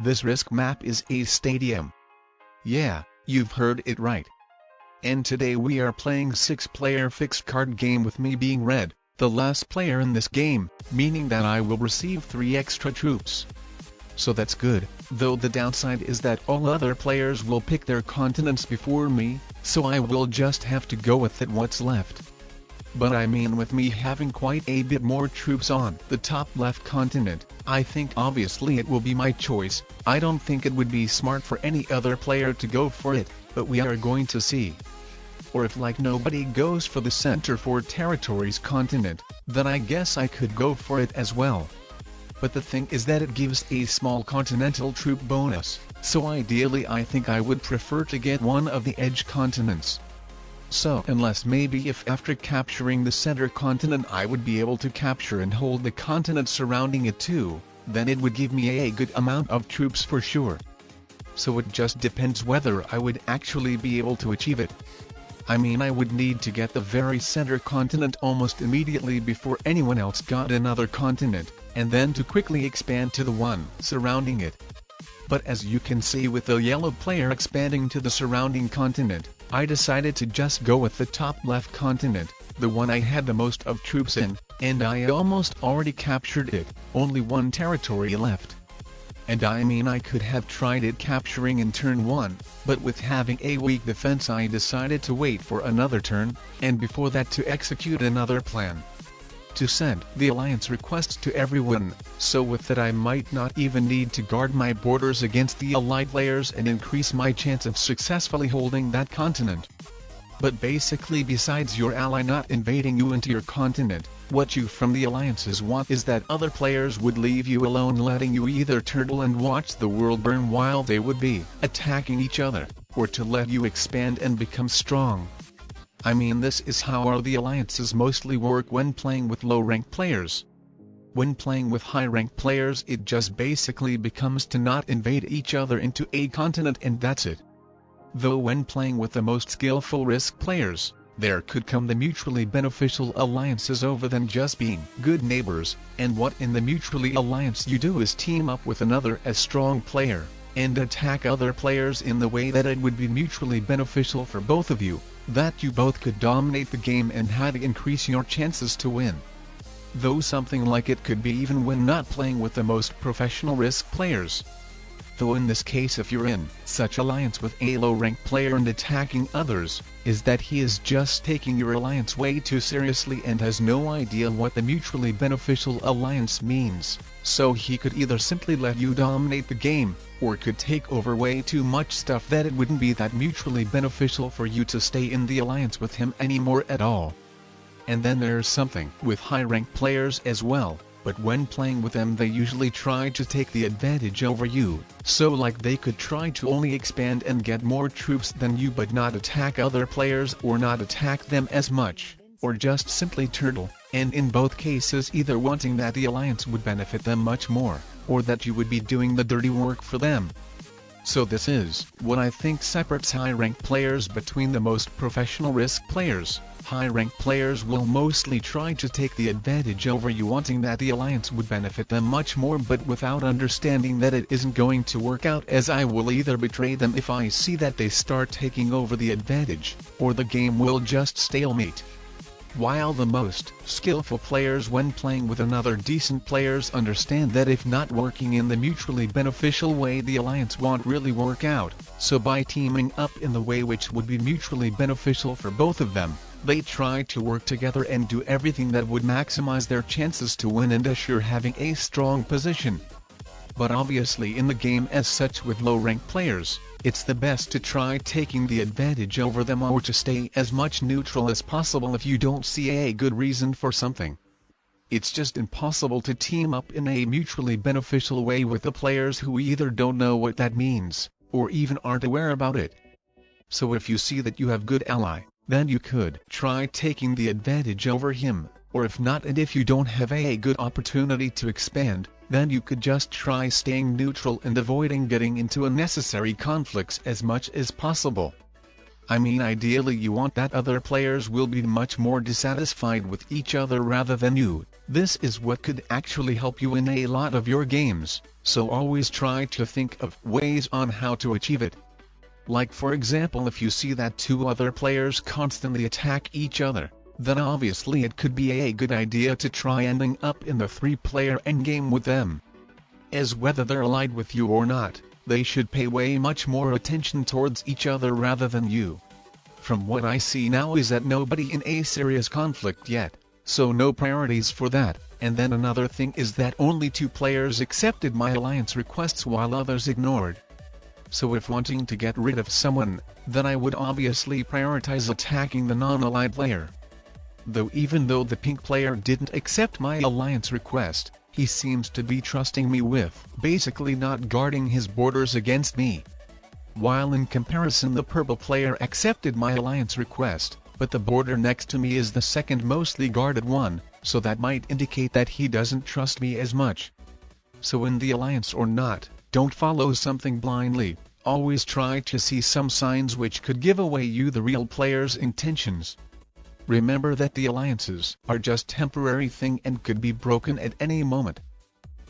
This risk map is a stadium. Yeah, you've heard it right. And today we are playing 6-player fixed card game with me being red, the last player in this game, meaning that I will receive 3 extra troops. So that's good, though the downside is that all other players will pick their continents before me, so I will just have to go with what's left. But I mean, with me having quite a bit more troops on the top left continent, I think obviously it will be my choice. I don't think it would be smart for any other player to go for it, but we are going to see. Or if like nobody goes for the Center for Territories continent, then I guess I could go for it as well. But the thing is that it gives a small continental troop bonus, so ideally I think I would prefer to get one of the edge continents. So unless maybe if after capturing the center continent I would be able to capture and hold the continent surrounding it too, then it would give me a good amount of troops for sure. So it just depends whether I would actually be able to achieve it. I mean, I would need to get the very center continent almost immediately before anyone else got another continent, and then to quickly expand to the one surrounding it. But as you can see with the yellow player expanding to the surrounding continent, I decided to just go with the top left continent, the one I had the most of troops in, and I almost already captured it, only one territory left. And I mean, I could have tried it capturing in turn 1, but with having a weak defense I decided to wait for another turn, and before that to execute another plan. To send the alliance request to everyone, so with that I might not even need to guard my borders against the allied players and increase my chance of successfully holding that continent. But basically, besides your ally not invading you into your continent, what you from the alliances want is that other players would leave you alone, letting you either turtle and watch the world burn while they would be attacking each other, or to let you expand and become strong. I mean, this is how the alliances mostly work when playing with low-ranked players. When playing with high-ranked players it just basically becomes to not invade each other into a continent and that's it. Though when playing with the most skillful risk players, there could come the mutually beneficial alliances over than just being good neighbors, and what in the mutually alliance you do is team up with another as strong player, and attack other players in the way that it would be mutually beneficial for both of you, that you both could dominate the game and how to increase your chances to win. Though something like it could be even when not playing with the most professional risk players. Though in this case if you're in such alliance with a low-ranked player and attacking others, is that he is just taking your alliance way too seriously and has no idea what the mutually beneficial alliance means, so he could either simply let you dominate the game, or could take over way too much stuff that it wouldn't be that mutually beneficial for you to stay in the alliance with him anymore at all. And then there's something with high-ranked players as well. But when playing with them they usually try to take the advantage over you, so like they could try to only expand and get more troops than you but not attack other players or not attack them as much, or just simply turtle, and in both cases either wanting that the alliance would benefit them much more, or that you would be doing the dirty work for them. So this is what I think separates high-ranked players between the most professional risk players. High-ranked players will mostly try to take the advantage over you, wanting that the alliance would benefit them much more, but without understanding that it isn't going to work out, as I will either betray them if I see that they start taking over the advantage, or the game will just stalemate. While the most skillful players when playing with another decent players understand that if not working in the mutually beneficial way the alliance won't really work out, so by teaming up in the way which would be mutually beneficial for both of them, they try to work together and do everything that would maximize their chances to win and assure having a strong position. But obviously in the game as such with low-ranked players, it's the best to try taking the advantage over them or to stay as much neutral as possible if you don't see a good reason for something. It's just impossible to team up in a mutually beneficial way with the players who either don't know what that means, or even aren't aware about it. So if you see that you have good ally, then you could try taking the advantage over him, or if not and if you don't have a good opportunity to expand, then you could just try staying neutral and avoiding getting into unnecessary conflicts as much as possible. I mean, ideally you want that other players will be much more dissatisfied with each other rather than you. This is what could actually help you in a lot of your games. So always try to think of ways on how to achieve it. Like for example, if you see that two other players constantly attack each other, then obviously it could be a good idea to try ending up in the 3-player endgame with them. As whether they're allied with you or not, they should pay way much more attention towards each other rather than you. From what I see now is that nobody in a serious conflict yet, so no priorities for that. And then another thing is that only 2 players accepted my alliance requests while others ignored. So if wanting to get rid of someone, then I would obviously prioritize attacking the non-allied player. Though even though the pink player didn't accept my alliance request, he seems to be trusting me with basically not guarding his borders against me. While in comparison the purple player accepted my alliance request, but the border next to me is the second mostly guarded one, so that might indicate that he doesn't trust me as much. So in the alliance or not, don't follow something blindly, always try to see some signs which could give away you the real player's intentions. Remember that the alliances are just temporary thing and could be broken at any moment.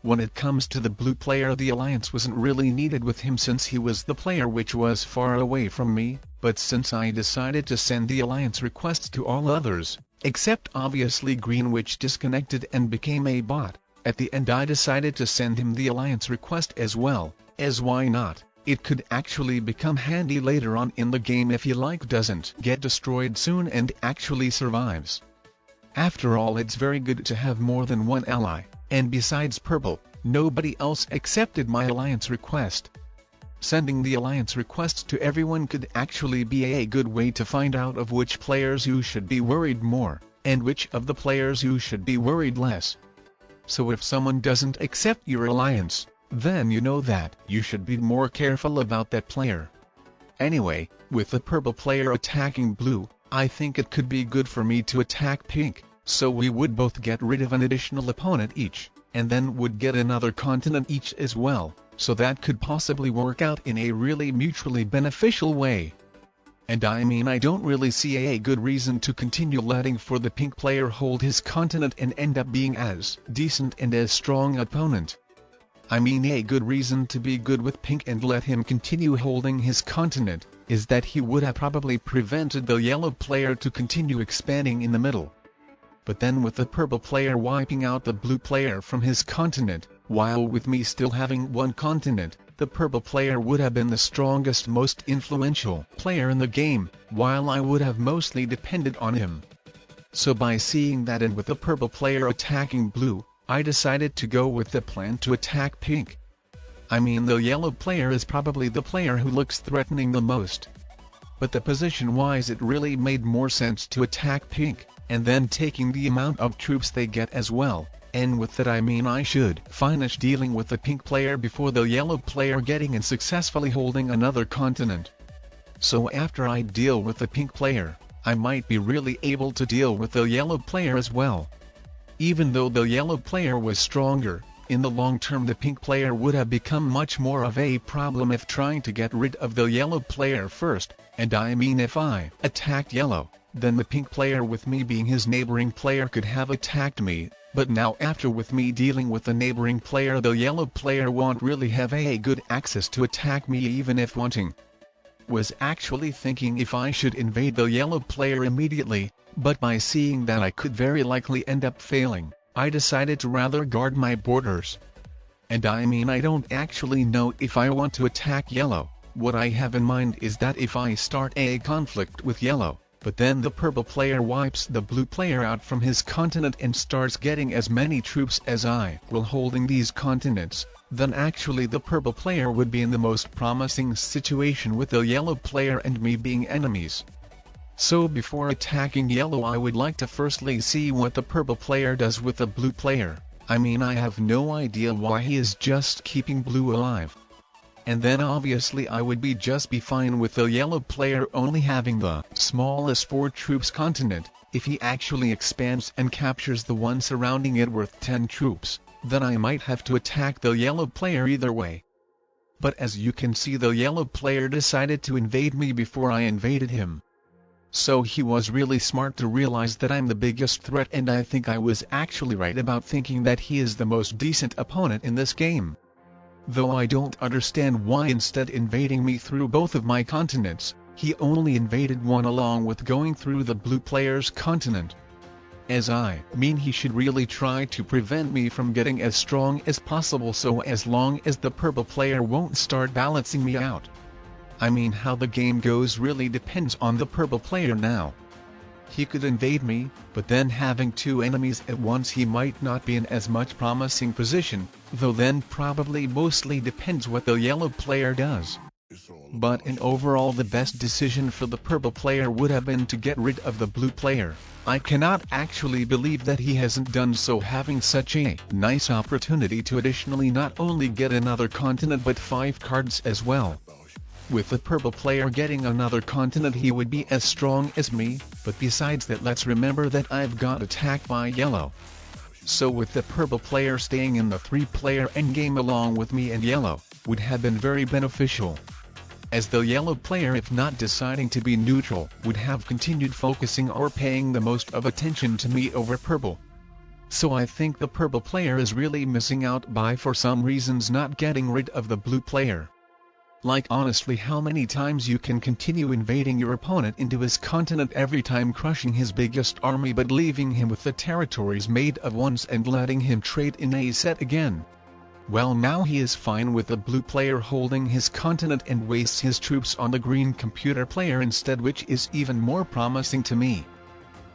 When it comes to the blue player, the alliance wasn't really needed with him since he was the player which was far away from me, but since I decided to send the alliance requests to all others, except obviously green which disconnected and became a bot, at the end I decided to send him the alliance request as well, as why not? It could actually become handy later on in the game if he doesn't get destroyed soon and actually survives. After all, it's very good to have more than one ally, and besides purple, nobody else accepted my alliance request. Sending the alliance requests to everyone could actually be a good way to find out of which players you should be worried more, and which of the players you should be worried less. So if someone doesn't accept your alliance, then you know that you should be more careful about that player. Anyway, with the purple player attacking blue, I think it could be good for me to attack pink, so we would both get rid of an additional opponent each, and then would get another continent each as well, so that could possibly work out in a really mutually beneficial way. And I mean, I don't really see a good reason to continue letting for the pink player hold his continent and end up being as decent and as strong opponent. I mean, a good reason to be good with pink and let him continue holding his continent, is that he would have probably prevented the yellow player to continue expanding in the middle. But then with the purple player wiping out the blue player from his continent, while with me still having one continent, the purple player would have been the strongest, most influential player in the game, while I would have mostly depended on him. So by seeing that and with the purple player attacking blue, I decided to go with the plan to attack pink. I mean, the yellow player is probably the player who looks threatening the most. But the position-wise it really made more sense to attack pink, and then taking the amount of troops they get as well, and with that I mean I should finish dealing with the pink player before the yellow player getting and successfully holding another continent. So after I deal with the pink player, I might be really able to deal with the yellow player as well. Even though the yellow player was stronger, in the long term the pink player would have become much more of a problem if trying to get rid of the yellow player first, and I mean if I attacked yellow, then the pink player with me being his neighboring player could have attacked me, but now after with me dealing with the neighboring player the yellow player won't really have a good access to attack me even if wanting. Was actually thinking if I should invade the yellow player immediately, but by seeing that I could very likely end up failing, I decided to rather guard my borders. And I mean, I don't actually know if I want to attack yellow. What I have in mind is that if I start a conflict with yellow, but then the purple player wipes the blue player out from his continent and starts getting as many troops as I will holding these continents, then actually the purple player would be in the most promising situation with the yellow player and me being enemies. So before attacking yellow I would like to firstly see what the purple player does with the blue player. I mean, I have no idea why he is just keeping blue alive. And then obviously I would be fine with the yellow player only having the smallest 4 troops continent. If he actually expands and captures the one surrounding it worth 10 troops, then I might have to attack the yellow player either way. But as you can see, the yellow player decided to invade me before I invaded him. So he was really smart to realize that I'm the biggest threat, and I think I was actually right about thinking that he is the most decent opponent in this game. Though I don't understand why instead invading me through both of my continents, he only invaded one along with going through the blue player's continent. As I mean, he should really try to prevent me from getting as strong as possible, so as long as the purple player won't start balancing me out. I mean, how the game goes really depends on the purple player now. He could invade me, but then having two enemies at once he might not be in as much promising position, though then probably mostly depends what the yellow player does. But in overall the best decision for the purple player would have been to get rid of the blue player. I cannot actually believe that he hasn't done so, having such a nice opportunity to additionally not only get another continent but 5 cards as well. With the purple player getting another continent he would be as strong as me, but besides that let's remember that I've got attacked by yellow. So with the purple player staying in the 3-player endgame along with me and yellow, would have been very beneficial. As the yellow player, if not deciding to be neutral, would have continued focusing or paying the most of attention to me over purple. So I think the purple player is really missing out by for some reasons not getting rid of the blue player. Like honestly, how many times you can continue invading your opponent into his continent every time, crushing his biggest army but leaving him with the territories made of ones and letting him trade in a set again? Well, now he is fine with the blue player holding his continent and wastes his troops on the green computer player instead, which is even more promising to me.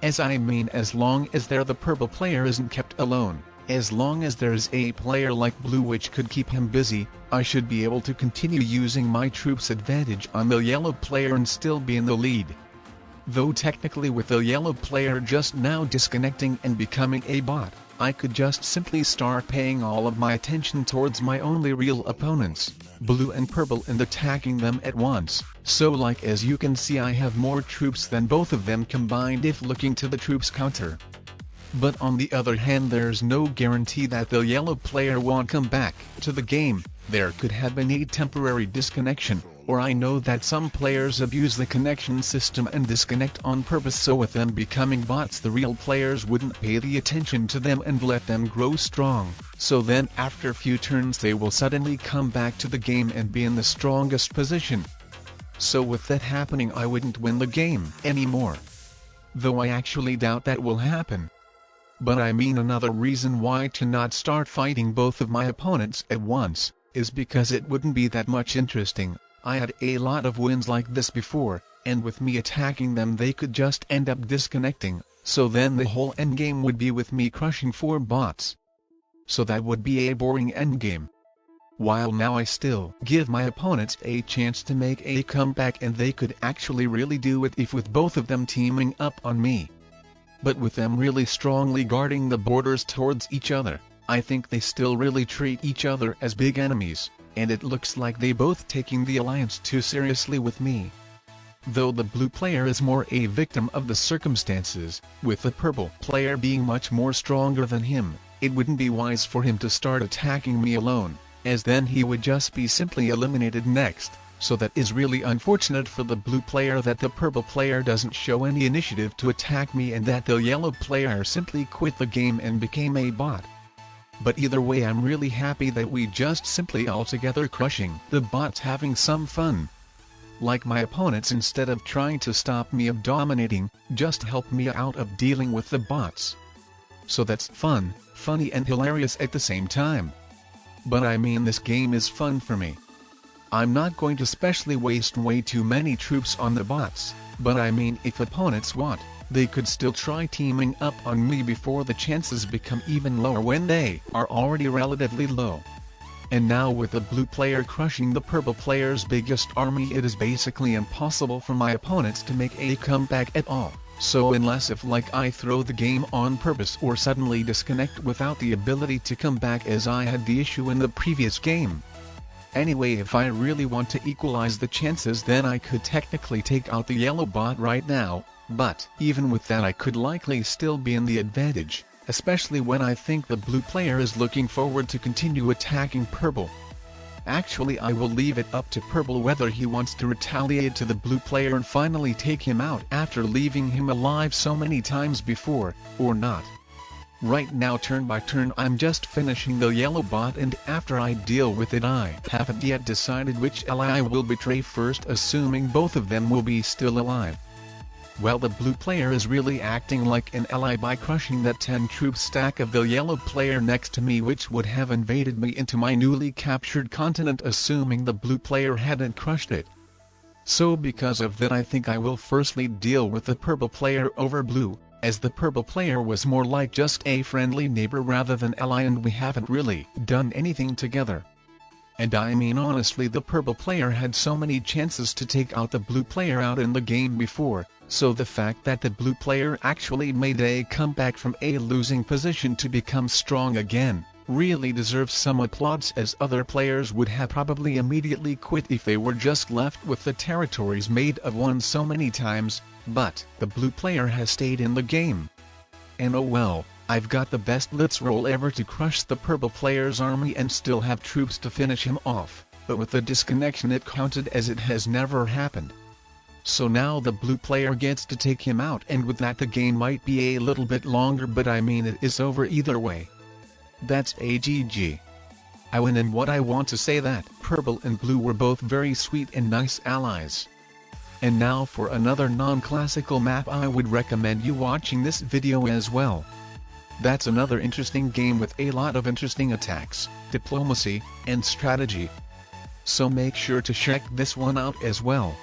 As I mean, as long as the purple player isn't kept alone, as long as there's a player like blue which could keep him busy, I should be able to continue using my troops advantage on the yellow player and still be in the lead. Though technically with the yellow player just now disconnecting and becoming a bot, I could just simply start paying all of my attention towards my only real opponents, blue and purple, and attacking them at once. So like as you can see, I have more troops than both of them combined if looking to the troops counter. But on the other hand, there's no guarantee that the yellow player won't come back to the game. There could have been a temporary disconnection, or I know that some players abuse the connection system and disconnect on purpose, so with them becoming bots the real players wouldn't pay the attention to them and let them grow strong, so then after a few turns they will suddenly come back to the game and be in the strongest position. So with that happening I wouldn't win the game anymore. Though I actually doubt that will happen. But I mean, another reason why to not start fighting both of my opponents at once, is because it wouldn't be that much interesting. I had a lot of wins like this before, and with me attacking them they could just end up disconnecting, so then the whole endgame would be with me crushing 4 bots. So that would be a boring endgame. While now I still give my opponents a chance to make a comeback, and they could actually really do it if with both of them teaming up on me. But with them really strongly guarding the borders towards each other, I think they still really treat each other as big enemies, and it looks like they both taking the alliance too seriously with me. Though the blue player is more a victim of the circumstances, with the purple player being much more stronger than him, it wouldn't be wise for him to start attacking me alone, as then he would just be simply eliminated next. So that is really unfortunate for the blue player that the purple player doesn't show any initiative to attack me, and that the yellow player simply quit the game and became a bot. But either way, I'm really happy that we just simply all together crushing the bots, having some fun. Like my opponents, instead of trying to stop me of dominating, just help me out of dealing with the bots. So that's fun, funny and hilarious at the same time. But I mean, this game is fun for me. I'm not going to specially waste way too many troops on the bots, but I mean, if opponents want, they could still try teaming up on me before the chances become even lower when they are already relatively low. And now with the blue player crushing the purple player's biggest army, it is basically impossible for my opponents to make a comeback at all. So unless if like I throw the game on purpose or suddenly disconnect without the ability to come back, as I had the issue in the previous game. Anyway, if I really want to equalize the chances, then I could technically take out the yellow bot right now, but even with that I could likely still be in the advantage, especially when I think the blue player is looking forward to continue attacking purple. Actually, I will leave it up to purple whether he wants to retaliate to the blue player and finally take him out after leaving him alive so many times before, or not. Right now turn by turn I'm just finishing the yellow bot, and after I deal with it I haven't yet decided which ally I will betray first, assuming both of them will be still alive. Well, the blue player is really acting like an ally by crushing that 10 troop stack of the yellow player next to me, which would have invaded me into my newly captured continent, assuming the blue player hadn't crushed it. So because of that I think I will firstly deal with the purple player over blue, as the purple player was more like just a friendly neighbor rather than ally, and we haven't really done anything together. And I mean honestly, the purple player had so many chances to take out the blue player out in the game before, so the fact that the blue player actually made a comeback from a losing position to become strong again really deserves some applause, as other players would have probably immediately quit if they were just left with the territories made of won so many times, but the blue player has stayed in the game. And oh well, I've got the best blitz roll ever to crush the purple player's army and still have troops to finish him off, but with the disconnection it counted as it has never happened. So now the blue player gets to take him out, and with that the game might be a little bit longer, but I mean it is over either way. That's a GG. I win, and what I want to say that purple and blue were both very sweet and nice allies. And now for another non-classical map I would recommend you watching this video as well. That's another interesting game with a lot of interesting attacks, diplomacy, and strategy. So make sure to check this one out as well.